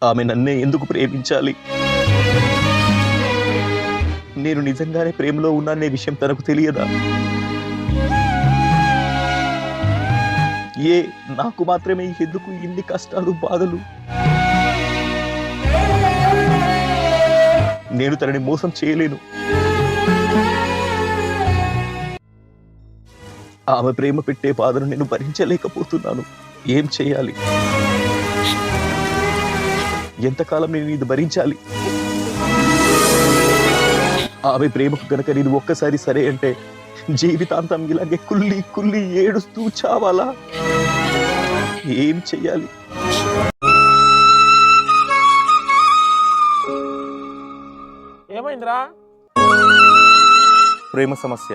ఆమె నన్నే ఎందుకు ప్రేమించాలి? నేను నిజంగానే ప్రేమలో ఉన్నానే విషయం తనకు తెలియదా? నాకు మాత్రమే ఎందుకు ఇన్ని కష్టాలు, బాధలు? నేను తనని మోసం చేయలేను. ఆమె ప్రేమ పెట్టే బాధను నేను భరించలేకపోతున్నాను. ఏం చేయాలి? ఎంతకాలం నేను ఇది భరించాలి? ఆమె ప్రేమకు గనక నేను ఒక్కసారి సరే అంటే జీవితాంతం ఇలాగే కుల్లి కుల్లి ఏడుస్తూ చావాలా? ఏం చెయ్యాలి? ఏమైందిరా? ప్రేమ సమస్య.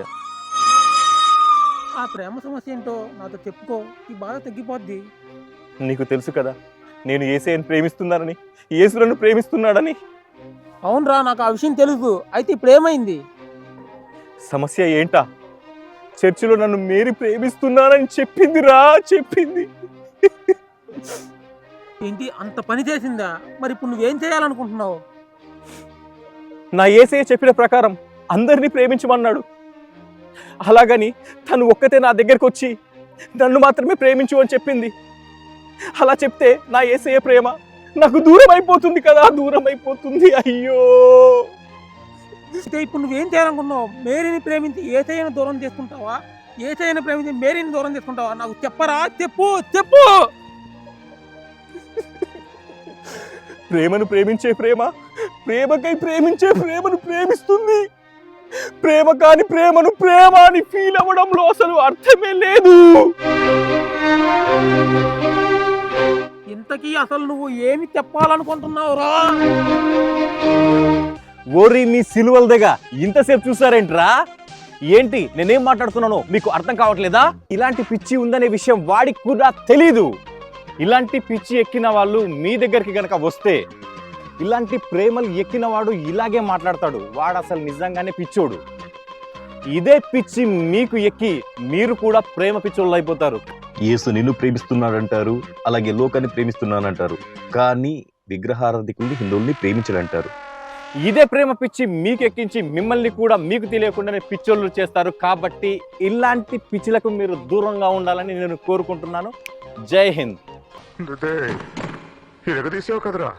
ఆ ప్రేమ సమస్య ఏంటో నాతో చెప్పుకో, ఈ బాధ తగ్గిపోద్ది. నీకు తెలుసు కదా నేను యేసయ్యను ప్రేమిస్తున్నానని, యేసు నన్ను ప్రేమిస్తున్నాడని. అవునరా, నాకు ఆ విషయం తెలుసు. అయితే ఇప్పుడు ఏమైంది? సమస్య ఏంటా? చర్చిలో నన్ను మేరీ ప్రేమిస్తున్నానని చెప్పిందిరా, చెప్పింది. ఏంటి, అంత పని చేసిందా? మరి ఇప్పుడు నువ్వేం చేయాలనుకుంటున్నావు? నా యేసయ్య చెప్పిన ప్రకారం అందరినీ ప్రేమించమన్నాడు. అలాగని తను ఒక్కతే నా దగ్గరకు వచ్చి నన్ను మాత్రమే ప్రేమించు అని చెప్పింది. అలా చెప్తే నా యేసయ్య ప్రేమ నాకు దూరం అయిపోతుంది కదా, దూరం అయిపోతుంది. అయ్యో! అయితే ఇప్పుడు నువ్వేం చేయాలనుకుంటున్నావు? మేరీని ప్రేమించి యేసయ్యను దూరం చేసుకుంటావా? యేసయ్యను ప్రేమించి మేరీని దూరం చేసుకుంటావా? నాకు చెప్పరా, చెప్పు చెప్పు. ప్రేమను ప్రేమించే ప్రేమ ప్రేమకై ప్రేమించే ప్రేమను ప్రేమిస్తుంది. ప్రేమ కాని ప్రేమను ప్రేమ అని ఫీల్ అవ్వడంలో అసలు అర్థమే లేదు. ఇంతకీ అసలు నువ్వు ఏమి చెప్పాలనుకుంటున్నావురా? ఓరి మీ సిలువల దగ్గర ఇంతసేపు చూసారేంట్రా? ఏంటి నేనేం మాట్లాడుతున్నానో మీకు అర్థం కావట్లేదా? ఇలాంటి పిచ్చి ఉందనే విషయం వాడికి కూడా తెలీదు. ఇలాంటి పిచ్చి ఎక్కిన వాళ్ళు మీ దగ్గరికి గనక వస్తే, ఇలాంటి ప్రేమలు ఎక్కిన వాడు ఇలాగే మాట్లాడతాడు. వాడు అసలు నిజంగానే పిచ్చోడు. ఇదే పిచ్చి మీకు ఎక్కి మీరు కూడా ప్రేమ పిచ్చోళ్ళు అయిపోతారు. యేసు నిన్ను ప్రేమిస్తున్నాడంటారు, అలాగే లోకాన్ని ప్రేమిస్తున్నానంటారు, కానీ విగ్రహారాధికుల్ని, హిందువుల్ని ప్రేమించడంటారు. ఇదే ప్రేమ పిచ్చి మీకు ఎక్కించి మిమ్మల్ని కూడా మీకు తెలియకుండానే పిచ్చోళ్ళు చేస్తారు. కాబట్టి ఇలాంటి పిచ్చిలకు మీరు దూరంగా ఉండాలని నేను కోరుకుంటున్నాను. జై హింద్. ఎగదీసావు కదరా.